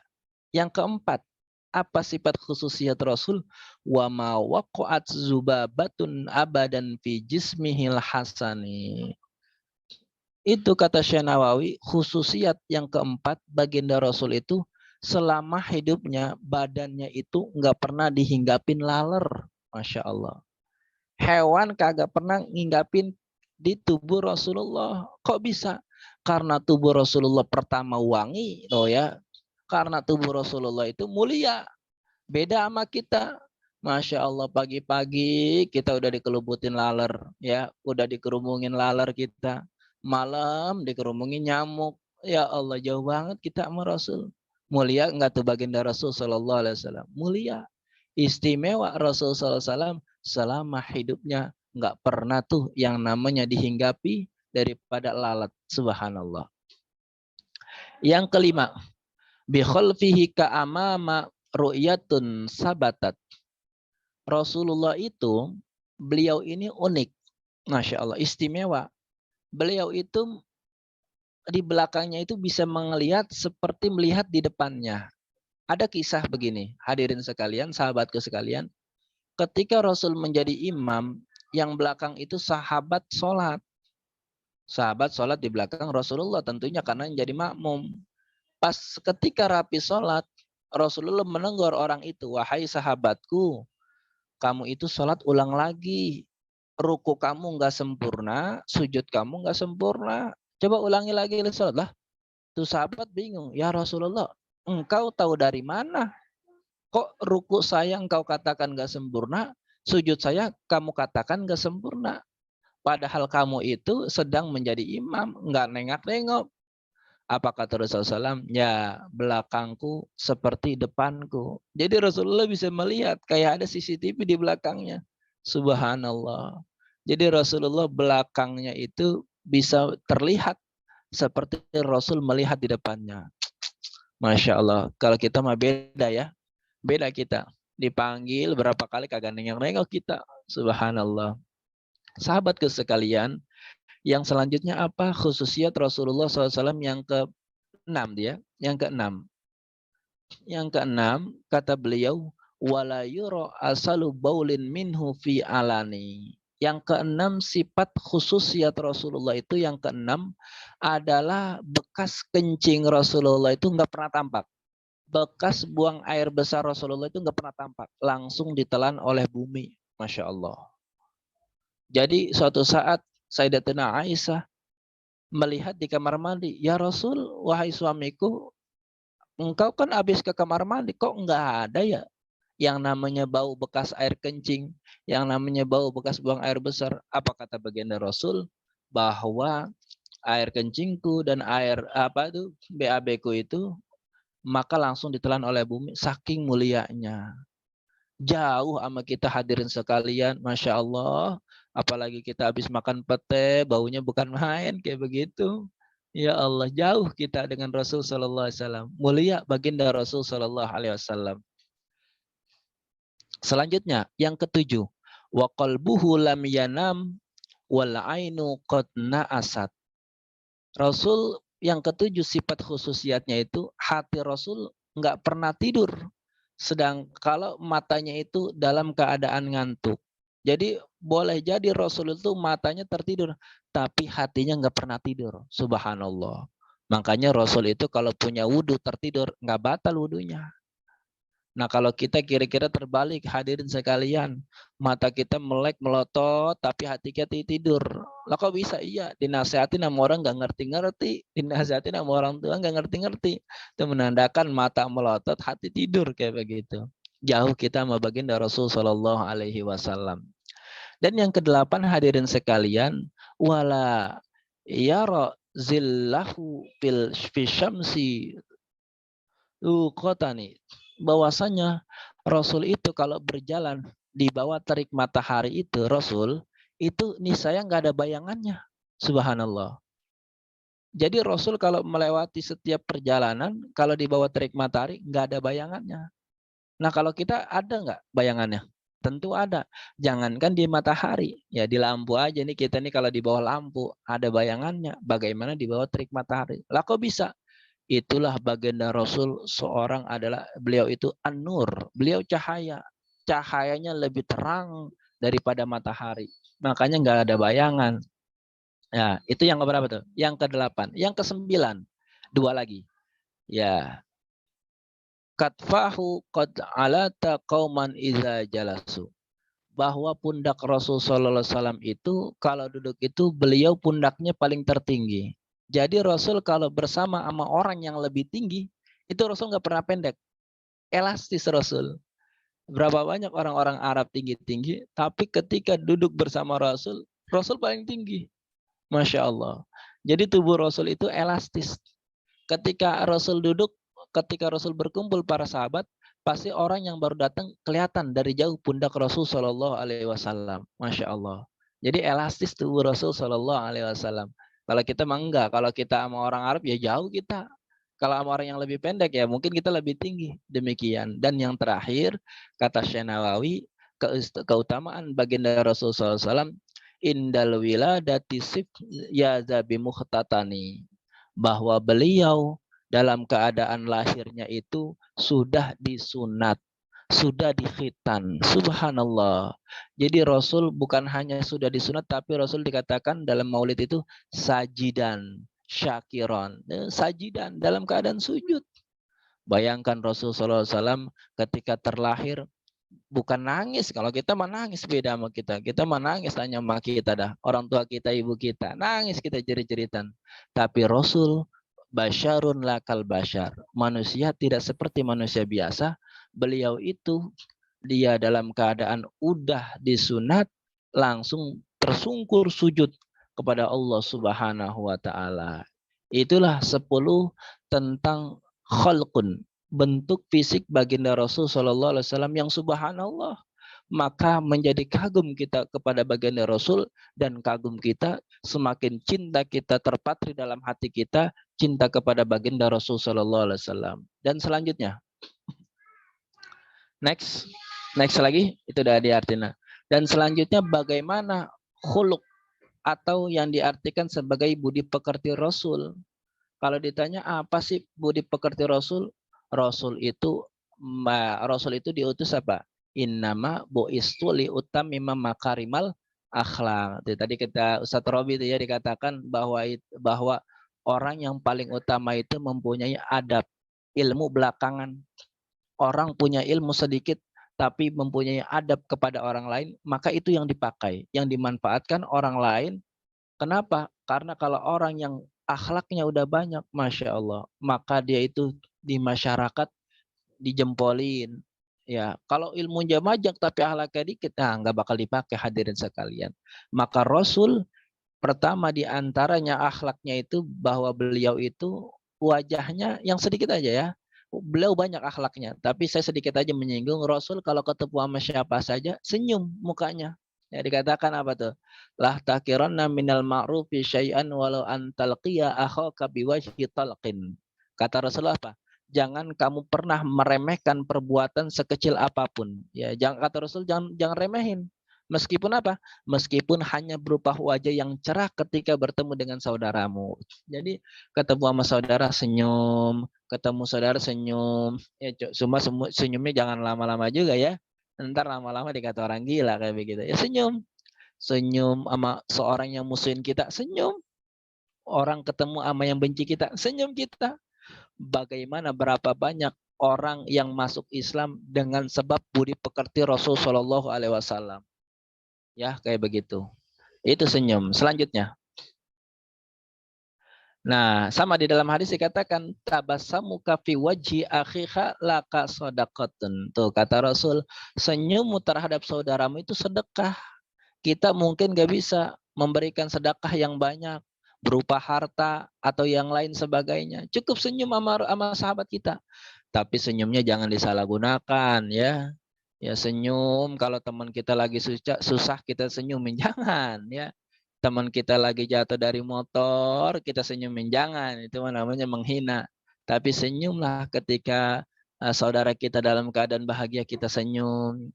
Yang keempat, apa sifat khususiyat Rasul? Wa ma waqa'at zubabatun abadan fi jismihil hasani. Itu kata Syekh Nawawi, khususiat yang keempat baginda Rasul itu selama hidupnya badannya itu nggak pernah dihinggapin laler. Masya Allah. Hewan kagak pernah nginggapin di tubuh Rasulullah. Kok bisa? Karena tubuh Rasulullah pertama wangi, loh ya. Karena tubuh Rasulullah itu mulia. Beda sama kita. Masya Allah, pagi-pagi kita udah dikelubutin laler, ya, udah dikerumungin laler kita. Malam dikerumungin nyamuk. Ya Allah, jauh banget kita sama Rasul. Mulia enggak tuh baginda Rasul Sallallahu Alaihi Wasallam? Mulia. Istimewa Rasul Sallallahu Alaihi Wasallam selama hidupnya enggak pernah tuh yang namanya dihinggapi daripada lalat. Subhanallah. Yang kelima, bi khalfihi ka'amama ru'yatun sabatat. Rasulullah itu, beliau ini unik. Masya Allah, istimewa. Beliau itu di belakangnya itu bisa melihat seperti melihat di depannya. Ada kisah begini, hadirin sekalian, sahabatku sekalian. Ketika Rasul menjadi imam, yang belakang itu sahabat sholat. Sahabat sholat di belakang Rasulullah tentunya karena yang jadi makmum. Pas ketika rapi sholat, Rasulullah menegur orang itu, wahai sahabatku, kamu itu sholat ulang lagi. Ruku kamu nggak sempurna, sujud kamu nggak sempurna. Coba ulangi lagi sholat lah. Tuh sahabat bingung, ya Rasulullah, engkau tahu dari mana? Kok ruku saya engkau katakan nggak sempurna, sujud saya kamu katakan nggak sempurna. Padahal kamu itu sedang menjadi imam, nggak nengak-nengok. Apa kata Rasulullah SAW? Ya, belakangku seperti depanku. Jadi Rasulullah bisa melihat kayak ada CCTV di belakangnya. Subhanallah. Jadi Rasulullah belakangnya itu bisa terlihat seperti Rasul melihat di depannya. Masya Allah. Kalau kita mah beda ya. Beda kita. Dipanggil berapa kali kagak nengok-nengok kita. Subhanallah. Sahabatku sekalian, yang selanjutnya apa? Khususiat Rasulullah SAW yang ke-6 dia. Yang ke-6. Yang ke-6 kata beliau, wala yura asalu baulin minhu fi alani. Yang ke-6 sifat khususiat Rasulullah itu yang ke-6 adalah bekas kencing Rasulullah itu nggak pernah tampak. Bekas buang air besar Rasulullah itu nggak pernah tampak. Langsung ditelan oleh bumi. Masya Allah. Jadi suatu saat Sayyidatina Aisyah melihat di kamar mandi, ya Rasul, wahai suamiku, engkau kan habis ke kamar mandi, kok enggak ada ya yang namanya bau bekas air kencing, yang namanya bau bekas buang air besar. Apa kata baginda Rasul? Bahwa air kencingku dan air apa itu BAB-ku itu maka langsung ditelan oleh bumi, saking mulianya. Jauh sama kita hadirin sekalian, Masya Allah. Apalagi kita habis makan pete, baunya bukan main kayak begitu. Ya Allah, jauh kita dengan Rasul Sallallahu Alaihi Wasallam. Mulia baginda Rasul Sallallahu Alaihi Wasallam. Selanjutnya, yang ke-7. Wa qalbuhu lam yanam wal ainu qad na'asat. Rasul yang ke-7 sifat khususiatnya itu hati Rasul nggak pernah tidur. Sedang kalau matanya itu dalam keadaan ngantuk. Jadi boleh jadi Rasul itu matanya tertidur, tapi hatinya nggak pernah tidur. Subhanallah. Makanya Rasul itu kalau punya wudhu tertidur, nggak batal wudhunya. Nah kalau kita kira-kira terbalik, hadirin sekalian, mata kita melek melotot tapi hati kita tidur. Lah kok bisa? Iya, dinasihatin sama orang nggak ngerti-ngerti, dinasihatin sama orang tua nggak ngerti-ngerti. Itu menandakan mata melotot, hati tidur kayak begitu. Jauh kita sama baginda Rasul Shallallahu Alaihi Wasallam. Dan yang kedelapan hadirin sekalian, wala yara zillahu fil syamsi nih, bahwasanya Rasul itu kalau berjalan di bawah terik matahari itu, Rasul itu niscaya nggak ada bayangannya. Subhanallah. Jadi Rasul kalau melewati setiap perjalanan, kalau di bawah terik matahari nggak ada bayangannya. Nah kalau kita ada nggak bayangannya? Tentu ada. Jangankan di matahari, ya di lampu aja nih kita nih kalau di bawah lampu ada bayangannya. Bagaimana di bawah terik matahari? Lah kok bisa? Itulah baginda Rasul seorang adalah beliau itu an-nur, beliau cahaya. Cahayanya lebih terang daripada matahari. Makanya nggak ada bayangan. Ya, itu yang keberapa tuh? Yang ke-8. Yang ke-9. Dua lagi. Ya. Katfahu qad alata qauman iza jalasu. Bahwa pundak Rasul sallallahu alaihi wasallam itu kalau duduk itu beliau pundaknya paling tertinggi. Jadi Rasul kalau bersama sama orang yang lebih tinggi, itu Rasul nggak pernah pendek. Elastis Rasul. Berapa banyak orang-orang Arab tinggi-tinggi, tapi ketika duduk bersama Rasul, Rasul paling tinggi. Masya Allah. Jadi tubuh Rasul itu elastis. Ketika Rasul duduk, ketika Rasul berkumpul para sahabat, pasti orang yang baru datang kelihatan dari jauh pundak Rasul Shallallahu Alaihi Wasallam. Masya Allah. Jadi elastis tubuh Rasul Shallallahu Alaihi Wasallam. Kalau kita mah enggak, kalau kita sama orang Arab ya jauh kita. Kalau sama orang yang lebih pendek ya mungkin kita lebih tinggi. Demikian. Dan yang terakhir kata Syekh Nawawi, keutamaan baginda Rasul SAW indal wiladati sif ya zabi muhtatani, bahwa beliau dalam keadaan lahirnya itu sudah disunat, sudah dikhitan. Subhanallah. Jadi Rasul bukan hanya sudah disunat, tapi Rasul dikatakan dalam maulid itu sajidan, syakiron. Sajidan dalam keadaan sujud. Bayangkan Rasul SAW ketika terlahir bukan nangis. Kalau kita mah nangis beda sama kita. Kita mah nangis hanya sama kita dah. Orang tua kita, ibu kita. Nangis kita jerit-jeritan. Tapi Rasul basyarun lakal basyar. Manusia tidak seperti manusia biasa. Beliau itu dia dalam keadaan udah disunat langsung tersungkur sujud kepada Allah Subhanahu wa taala. Itulah 10 tentang khalqun, bentuk fisik baginda Rasul sallallahu alaihi wasallam yang subhanallah. Maka menjadi kagum kita kepada baginda Rasul, dan kagum kita semakin cinta kita terpatri dalam hati kita cinta kepada baginda Rasul sallallahu alaihi wasallam. Dan selanjutnya next lagi itu udah diartikan. Dan selanjutnya bagaimana khuluq atau yang diartikan sebagai budi pekerti Rasul. Kalau ditanya apa sih budi pekerti Rasul? Rasul itu diutus apa? Innama bu'istu li utammima makarimal akhlak. Tadi kita Ustaz Robi itu ya dikatakan bahwa orang yang paling utama itu mempunyai adab, ilmu belakangan. Orang punya ilmu sedikit tapi mempunyai adab kepada orang lain, maka itu yang dipakai, yang dimanfaatkan orang lain. Kenapa? Karena kalau orang yang akhlaknya udah banyak, Masya Allah, maka dia itu di masyarakat dijempolin. Ya, kalau ilmunya banyak tapi akhlaknya dikit, nah nggak bakal dipakai hadirin sekalian. Maka Rasul pertama di antaranya akhlaknya itu bahwa beliau itu wajahnya yang sedikit aja ya. Beliau banyak akhlaknya, tapi saya sedikit aja menyinggung Rasul kalau ketemu sama siapa saja senyum mukanya. Ya dikatakan apa tuh? Lah takiranna minal ma'rufi syai'an walau antalqiya akhaka biwajhi talqin. Kata Rasulullah apa? Jangan kamu pernah meremehkan perbuatan sekecil apapun. Ya, kata Rasul jangan remehin. Meskipun apa? Meskipun hanya berupa wajah yang cerah ketika bertemu dengan saudaramu. Jadi ketemu sama saudara senyum, ketemu saudara senyum. Ya cuma senyumnya jangan lama-lama juga ya. Ntar lama-lama dikata orang gila kayak begitu. Ya senyum. Senyum sama seorang yang musuhin kita, senyum. Orang ketemu sama yang benci kita, senyum kita. Bagaimana berapa banyak orang yang masuk Islam dengan sebab budi pekerti Rasul Shallallahu Alaihi Wasallam. Ya, kayak begitu. Itu senyum. Selanjutnya. Nah, sama di dalam hadis dikatakan tabassamuka fi wajhi akhika laka shadaqatun. Tuh kata Rasul, senyummu terhadap saudaramu itu sedekah. Kita mungkin gak bisa memberikan sedekah yang banyak berupa harta atau yang lain sebagainya. Cukup senyum sama sahabat kita. Tapi senyumnya jangan disalahgunakan ya. Ya senyum kalau teman kita lagi susah kita senyumin, jangan ya. Teman kita lagi jatuh dari motor, kita senyumin, jangan. Itu namanya menghina. Tapi senyumlah ketika saudara kita dalam keadaan bahagia, kita senyum.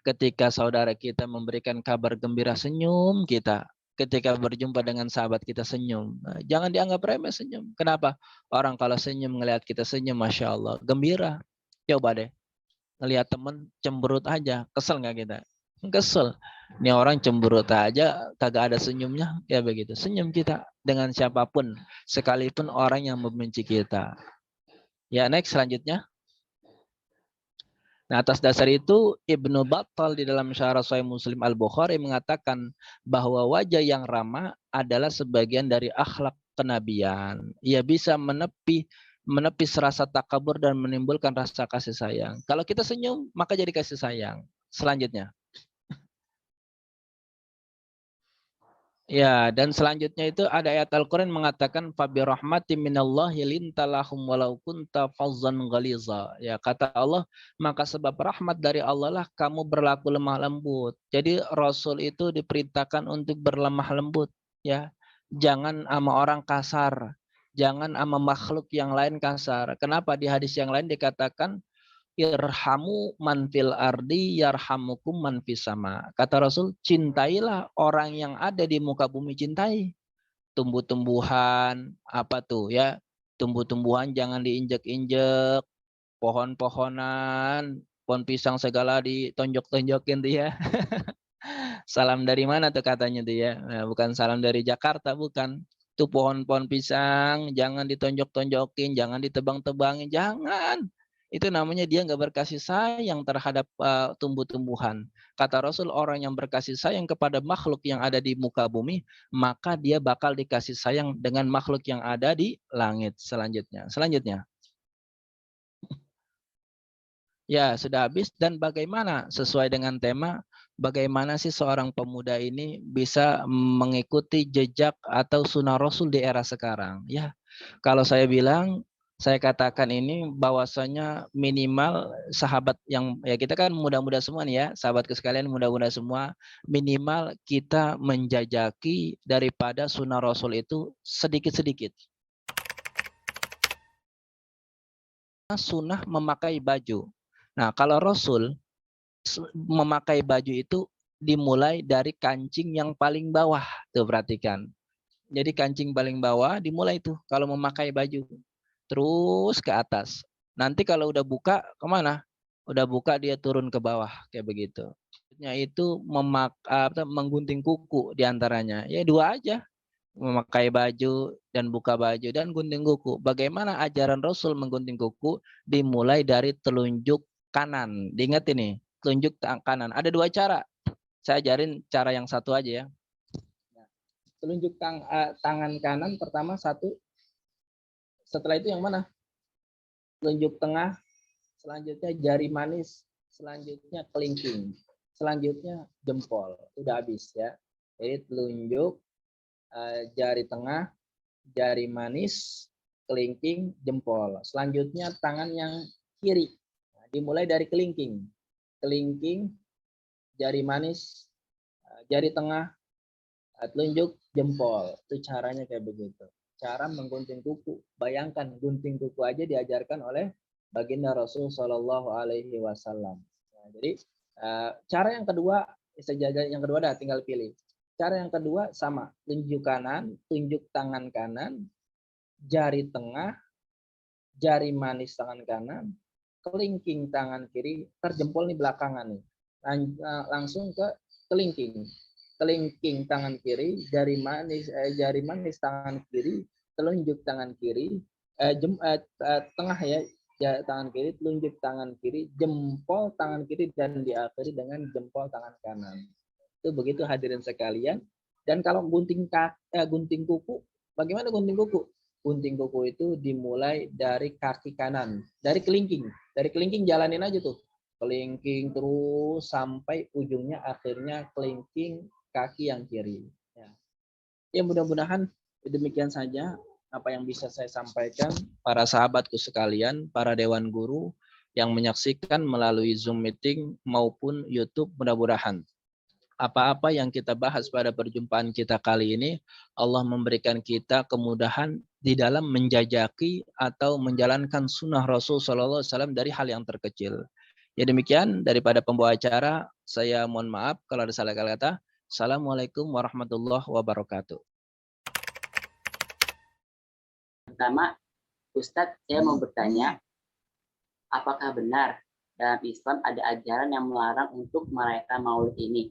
Ketika saudara kita memberikan kabar gembira, senyum kita. Ketika berjumpa dengan sahabat kita, senyum. Jangan dianggap remeh senyum. Kenapa? Orang kalau senyum ngelihat kita senyum, Masya Allah, gembira. Coba deh, ngelihat temen cemberut aja, kesel nggak kita? Kesel. Ini orang cemberut aja, kagak ada senyumnya, ya begitu. Senyum kita dengan siapapun, sekalipun orang yang membenci kita. Ya, next selanjutnya. Nah, atas dasar itu Ibnu Battal di dalam Syarah Sahih Muslim Al-Bukhari mengatakan bahwa wajah yang ramah adalah sebagian dari akhlak kenabian. Ia bisa menepis rasa takabur dan menimbulkan rasa kasih sayang. Kalau kita senyum, maka jadi kasih sayang. Selanjutnya. Ya, dan selanjutnya itu ada ayat Al-Quran mengatakan fabi rahmati minallahi lintalahum walau kunta fazzan ghaliza. Ya, kata Allah, maka sebab rahmat dari Allah lah kamu berlaku lemah lembut. Jadi Rasul itu diperintahkan untuk berlemah lembut, ya. Jangan sama orang kasar, jangan sama makhluk yang lain kasar. Kenapa di hadis yang lain dikatakan irhamu man fil ardi yarhamukum man fis sama. Kata Rasul, cintailah orang yang ada di muka bumi, cintai. Tumbuh-tumbuhan, apa tuh ya? Tumbuh-tumbuhan jangan diinjek-injek, pohon-pohonan, pohon pisang segala ditonjok-tonjokin tuh ya. Salam dari mana tuh katanya tuh ya? Nah, bukan salam dari Jakarta, bukan. Tuh pohon-pohon pisang jangan ditonjok-tonjokin, jangan ditebang-tebangin, jangan. Itu namanya dia nggak berkasih sayang terhadap tumbuh-tumbuhan. Kata Rasul, orang yang berkasih sayang kepada makhluk yang ada di muka bumi, maka dia bakal dikasih sayang dengan makhluk yang ada di langit selanjutnya. Selanjutnya. Ya, sudah habis. Dan bagaimana sesuai dengan tema, bagaimana sih seorang pemuda ini bisa mengikuti jejak atau sunnah Rasul di era sekarang? Ya, kalau saya katakan ini bahwasanya minimal sahabat yang ya kita kan muda-muda semua nih ya, sahabatku sekalian muda-muda semua, minimal kita menjajaki daripada sunnah Rasul itu sedikit-sedikit. Sunnah memakai baju. Nah, kalau Rasul memakai baju itu dimulai dari kancing yang paling bawah. Tuh perhatikan. Jadi kancing paling bawah dimulai tuh kalau memakai baju. Terus ke atas. Nanti kalau udah buka kemana? Udah buka dia turun ke bawah kayak begitu. Itu menggunting kuku diantaranya. Ya dua aja. Memakai baju dan buka baju dan gunting kuku. Bagaimana ajaran Rasul menggunting kuku? Dimulai dari telunjuk kanan. Diingat ini, telunjuk kanan. Ada dua cara. Saya ajarin cara yang satu aja ya. Telunjuk tangan kanan pertama satu. Setelah itu yang mana? Telunjuk tengah. Selanjutnya jari manis. Selanjutnya kelingking. Selanjutnya jempol. Udah habis ya. Jadi telunjuk, jari tengah, jari manis, kelingking, jempol. Selanjutnya tangan yang kiri. Nah, dimulai dari kelingking. Kelingking, jari manis, jari tengah, telunjuk, jempol. Itu caranya kayak begitu. Cara menggunting kuku. Bayangkan gunting kuku aja diajarkan oleh baginda Rasul Shallallahu Alaihi Wasallam. Nah, jadi cara yang kedua, yang kedua dah tinggal pilih. Cara yang kedua sama, tunjuk kanan, tunjuk tangan kanan, jari tengah, jari manis tangan kanan, kelingking tangan kiri, terjempol nih belakangan nih. Langsung ke kelingking. Kelingking tangan kiri, jari manis tangan kiri, telunjuk tangan kiri, tengah ya, Ya, tangan kiri, telunjuk tangan kiri, jempol tangan kiri, dan diakhiri dengan jempol tangan kanan. Itu begitu hadirin sekalian. Dan kalau gunting kuku, bagaimana gunting kuku? Gunting kuku itu dimulai dari kaki kanan, dari kelingking jalanin aja tuh, kelingking terus sampai ujungnya akhirnya kelingking kaki yang kiri. Ya, mudah-mudahan demikian saja apa yang bisa saya sampaikan, para sahabatku sekalian, para dewan guru yang menyaksikan melalui Zoom meeting maupun YouTube. Mudah-mudahan apa-apa yang kita bahas pada perjumpaan kita kali ini, Allah memberikan kita kemudahan di dalam menjajaki atau menjalankan sunnah Rasul SAW dari hal yang terkecil. Ya, demikian daripada pembawa acara, saya mohon maaf kalau ada salah kata. Assalamualaikum warahmatullahi wabarakatuh. Pertama, Ustadz, saya mau bertanya, apakah benar dalam Islam ada ajaran yang melarang untuk merayakan Maulid ini?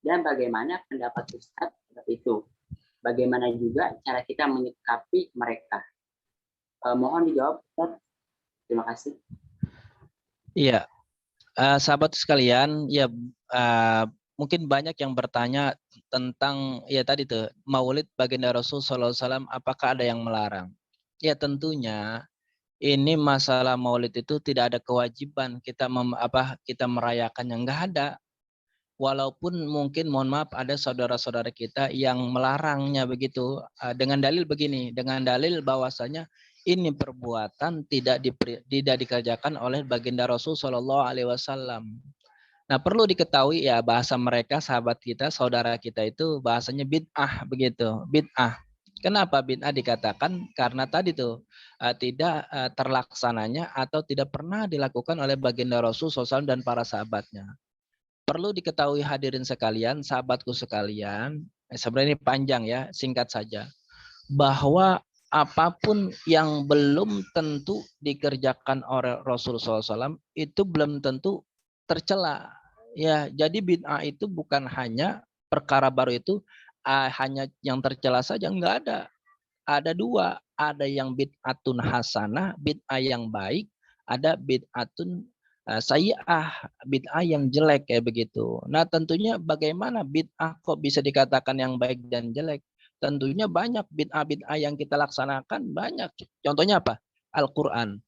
Dan bagaimana pendapat Ustadz seperti itu? Bagaimana juga cara kita menyikapi mereka? Mohon dijawab, Ustadz. Terima kasih. Iya, sahabat sekalian, ya mungkin banyak yang bertanya tentang ya tadi tuh Maulid baginda Rasul SAW, apakah ada yang melarang? Ya tentunya ini masalah Maulid itu tidak ada kewajiban kita kita merayakannya, nggak ada. Walaupun mungkin mohon maaf ada saudara-saudara kita yang melarangnya begitu dengan dalil begini, dengan dalil bahwasanya ini perbuatan tidak dikerjakan oleh baginda Rasul Shallallahu Alaihi Wasallam. Nah, perlu diketahui ya bahasa mereka, sahabat kita, saudara kita itu bahasanya bid'ah begitu, bid'ah. Kenapa bid'ah dikatakan? Karena tadi tuh tidak terlaksananya atau tidak pernah dilakukan oleh baginda Rasul SAW dan para sahabatnya. Perlu diketahui hadirin sekalian, sahabatku sekalian, sebenarnya ini panjang ya, singkat saja, bahwa apapun yang belum tentu dikerjakan oleh Rasul SAW itu belum tentu tercela. Ya, jadi bid'ah itu bukan hanya perkara baru itu hanya yang tercela saja, enggak ada. Ada dua, ada yang bid'atun hasanah, bid'ah yang baik, ada bid'atun sayyi'ah, bid'ah yang jelek kayak begitu. Nah, tentunya bagaimana bid'ah kok bisa dikatakan yang baik dan jelek? Tentunya banyak bid'ah-bid'ah yang kita laksanakan, banyak. Contohnya apa? Al-Quran.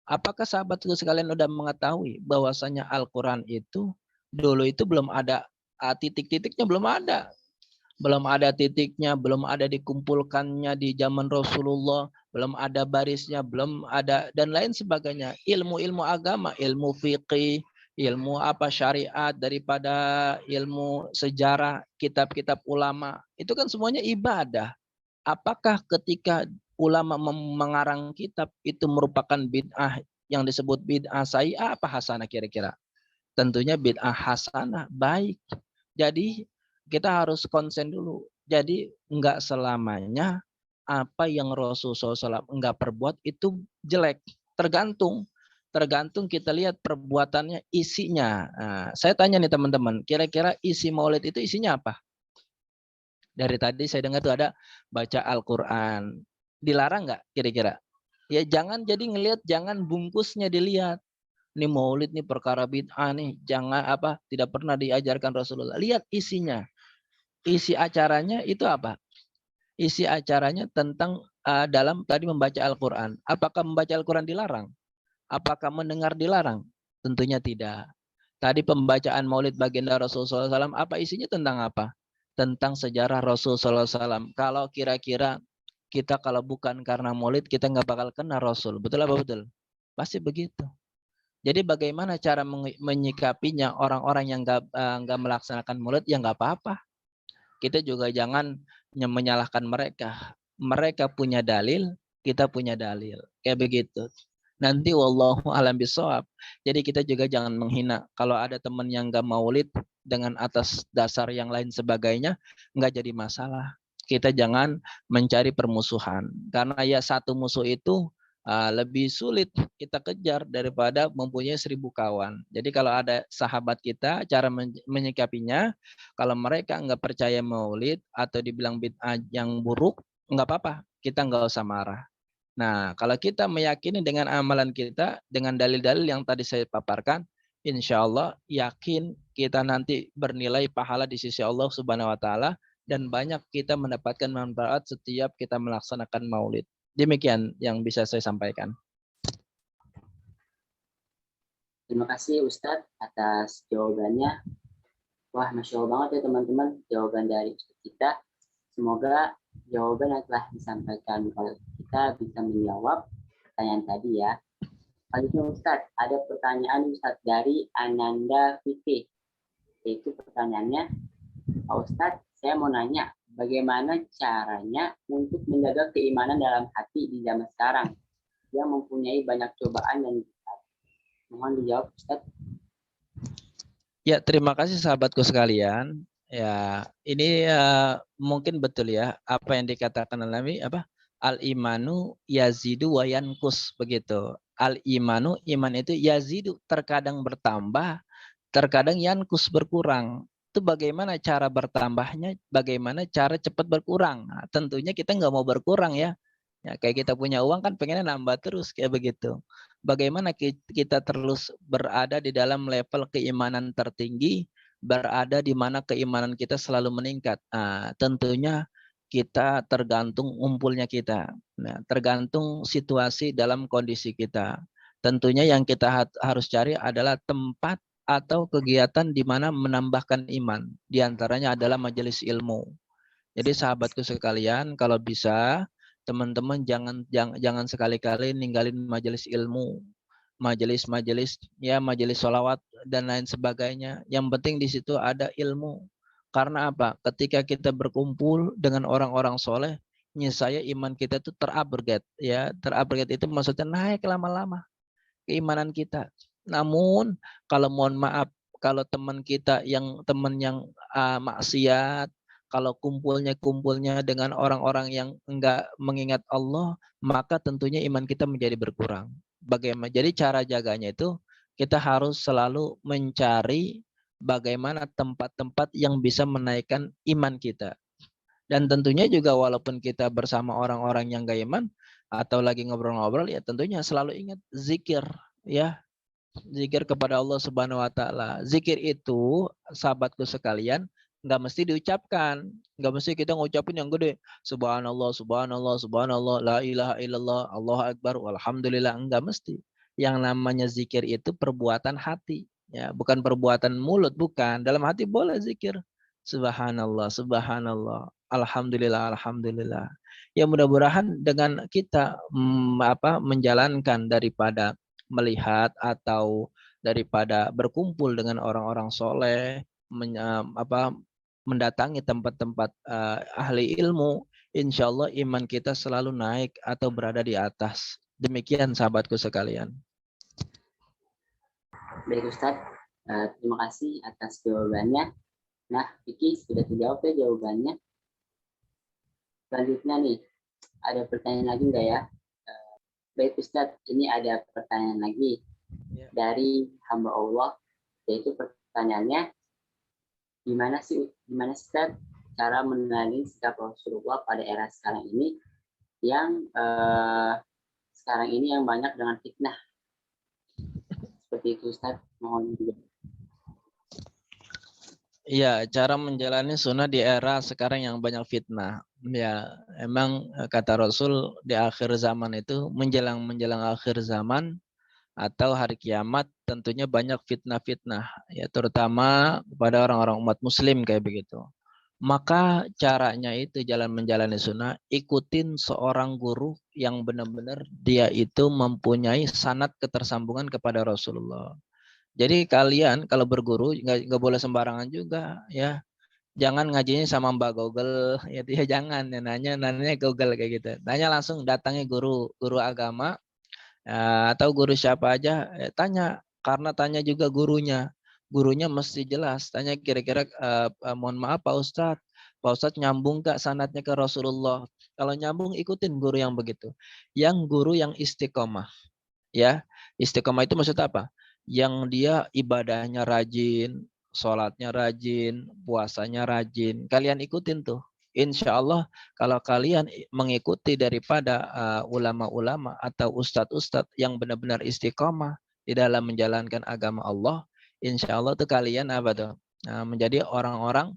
Apakah sahabat sekalian sudah mengetahui bahwasanya Al-Quran itu dulu itu belum ada titik-titiknya, belum ada. Belum ada titiknya, belum ada dikumpulkannya di zaman Rasulullah, belum ada barisnya, belum ada dan lain sebagainya. Ilmu-ilmu agama, ilmu fikih, ilmu apa syariat, daripada ilmu sejarah, kitab-kitab ulama, itu kan semuanya ibadah. Apakah ketika ulama mengarang kitab itu merupakan bid'ah yang disebut bid'ah sayyi'ah apa hasanah kira-kira? Tentunya bid'ah hasanah, baik. Jadi kita harus konsen dulu. Jadi enggak selamanya apa yang Rasulullah SAW enggak perbuat itu jelek. Tergantung. Tergantung kita lihat perbuatannya, isinya. Nah, saya tanya nih teman-teman, kira-kira isi maulid itu isinya apa? Dari tadi saya dengar tuh ada baca Al-Quran. Dilarang nggak kira-kira? Ya jangan jadi ngelihat, jangan bungkusnya dilihat. Ini maulid nih perkara bid'ah nih. Jangan tidak pernah diajarkan Rasulullah. Lihat isinya. Isi acaranya itu apa? Isi acaranya tentang dalam tadi membaca Al-Quran. Apakah membaca Al-Quran dilarang? Apakah mendengar dilarang? Tentunya tidak. Tadi pembacaan maulid baginda Rasulullah SAW, apa isinya tentang apa? Tentang sejarah Rasulullah SAW. Kalau kira-kira kita kalau bukan karena maulid, kita nggak bakal kenal Rasul. Betul apa betul? Pasti begitu. Jadi bagaimana cara menyikapinya orang-orang yang nggak melaksanakan maulid, ya nggak apa-apa. Kita juga jangan menyalahkan mereka. Mereka punya dalil, kita punya dalil. Kayak begitu. Nanti wallahu alam bisawab. Jadi kita juga jangan menghina. Kalau ada teman yang nggak maulid dengan atas dasar yang lain sebagainya, nggak jadi masalah. Kita jangan mencari permusuhan. Karena ya satu musuh itu lebih sulit kita kejar daripada mempunyai 1000 kawan. Jadi kalau ada sahabat kita, cara menyikapinya, kalau mereka nggak percaya maulid atau dibilang bid'ah yang buruk, nggak apa-apa. Kita nggak usah marah. Nah, kalau kita meyakini dengan amalan kita, dengan dalil-dalil yang tadi saya paparkan, insya Allah yakin kita nanti bernilai pahala di sisi Allah Subhanahu wa Ta'ala, dan banyak kita mendapatkan manfaat setiap kita melaksanakan maulid. Demikian yang bisa saya sampaikan. Terima kasih Ustadz atas jawabannya. Wah, Masya Allah banget ya teman-teman jawaban dari Ustadz kita. Semoga jawaban yang telah disampaikan oleh kita bisa menjawab pertanyaan tadi ya. Selanjutnya Ustadz, ada pertanyaan Ustadz dari Ananda Fikri. Yaitu pertanyaannya, Pak Ustadz, saya mau nanya, bagaimana caranya untuk menjaga keimanan dalam hati di zaman sekarang yang mempunyai banyak cobaan dan mohon dijawab Ustadz. Ya, terima kasih sahabatku sekalian. Ya, ini mungkin betul ya apa yang dikatakan Nabi apa? Al-imanu yazidu wa yankus begitu. Al-imanu iman itu yazidu terkadang bertambah, terkadang yankus berkurang. Itu bagaimana cara bertambahnya, bagaimana cara cepat berkurang. Nah, tentunya kita nggak mau berkurang ya. Ya, kayak kita punya uang kan pengennya nambah terus kayak begitu. Bagaimana kita terus berada di dalam level keimanan tertinggi, berada di mana keimanan kita selalu meningkat. Nah, tentunya kita tergantung ngumpulnya kita. Nah, tergantung situasi dalam kondisi kita. Tentunya yang kita harus cari adalah tempat atau kegiatan di mana menambahkan iman. Di antaranya adalah majelis ilmu. Jadi sahabatku sekalian, kalau bisa teman-teman jangan sekali-kali ninggalin majelis ilmu, majelis ya majelis sholawat dan lain sebagainya. Yang penting di situ ada ilmu. Karena apa? Ketika kita berkumpul dengan orang-orang soleh, saya iman kita itu terupgrade ya. Terupgrade itu maksudnya naik lama-lama keimanan kita. Namun kalau mohon maaf, kalau teman kita yang maksiat, kalau kumpulnya dengan orang-orang yang enggak mengingat Allah, maka tentunya iman kita menjadi berkurang. Bagaimana? Jadi cara jaganya itu kita harus selalu mencari bagaimana tempat-tempat yang bisa menaikkan iman kita. Dan tentunya juga walaupun kita bersama orang-orang yang gak iman atau lagi ngobrol-ngobrol, ya tentunya selalu ingat zikir ya. Zikir kepada Allah Subhanahu wa Ta'ala. Zikir itu, sahabatku sekalian, nggak mesti diucapkan, nggak mesti kita ngucapin yang gede, Subhanallah, Subhanallah, Subhanallah, La ilaha illallah, Allahu Akbar, Alhamdulillah, nggak mesti. Yang namanya zikir itu perbuatan hati, ya, bukan perbuatan mulut, bukan. Dalam hati boleh zikir, Subhanallah, Subhanallah, Alhamdulillah, Alhamdulillah. Ya mudah-mudahan dengan kita menjalankan daripada melihat atau daripada berkumpul dengan orang-orang soleh, mendatangi tempat-tempat ahli ilmu, insya Allah iman kita selalu naik atau berada di atas. Demikian sahabatku sekalian. Baik Ustadz, terima kasih atas jawabannya. Nah, Vicky sudah terjawab ya jawabannya. Selanjutnya nih, ada pertanyaan lagi nggak ya? Baik Ustadz, ini ada pertanyaan lagi dari hamba Allah, yaitu pertanyaannya, gimana Ustadz cara mengenali sikap Rasulullah pada era sekarang ini yang banyak dengan fitnah? Seperti itu Ustadz, mohon juga. Iya, cara menjalani sunnah di era sekarang yang banyak fitnah. Ya, emang kata Rasul di akhir zaman itu menjelang akhir zaman atau hari kiamat tentunya banyak fitnah-fitnah ya, terutama kepada orang-orang umat muslim kayak begitu. Maka caranya itu jalan menjalani sunnah, ikutin seorang guru yang benar-benar dia itu mempunyai sanad ketersambungan kepada Rasulullah. Jadi kalian kalau berguru nggak boleh sembarangan juga ya. Jangan ngajinya sama Mbak Google ya, dia jangan ya, nanya Google kayak gitu. Nanya langsung, datangi guru agama atau guru siapa aja, tanya, karena tanya juga gurunya mesti jelas. Tanya kira-kira mohon maaf Pak Ustadz nyambung gak sanadnya ke Rasulullah? Kalau nyambung ikutin guru yang begitu, yang guru yang istiqomah ya. Istiqomah itu maksud apa? Yang dia ibadahnya rajin, sholatnya rajin, puasanya rajin. Kalian ikutin tuh. Insya Allah kalau kalian mengikuti daripada ulama-ulama atau ustadz-ustadz yang benar-benar istiqomah di dalam menjalankan agama Allah, insya Allah tuh kalian apa tuh menjadi orang-orang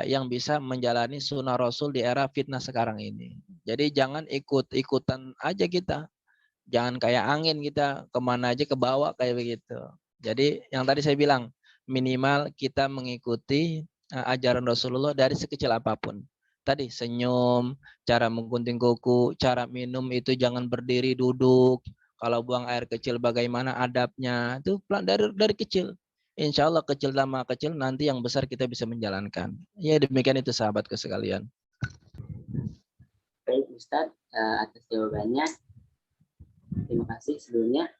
yang bisa menjalani sunnah Rasul di era fitnah sekarang ini. Jadi jangan ikut-ikutan aja kita, jangan kayak angin kita kemana aja ke bawah kayak begitu. Jadi yang tadi saya bilang minimal kita mengikuti ajaran Rasulullah dari sekecil apapun. Tadi senyum, cara menggunting kuku, cara minum itu jangan berdiri duduk. Kalau buang air kecil bagaimana adabnya, itu dari kecil. Insya Allah kecil sama kecil nanti yang besar kita bisa menjalankan. Ya demikian itu sahabatku sekalian. Baik Ustadz, atas jawabannya. Terima kasih sebelumnya.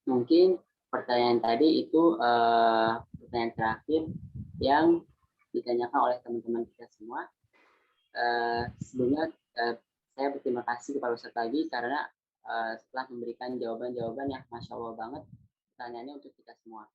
Mungkin pertanyaan tadi itu pertanyaan terakhir yang ditanyakan oleh teman-teman kita semua. Sebelumnya saya berterima kasih kepada Ustadz lagi karena setelah memberikan jawaban-jawaban yang Masya Allah banget pertanyaannya untuk kita semua.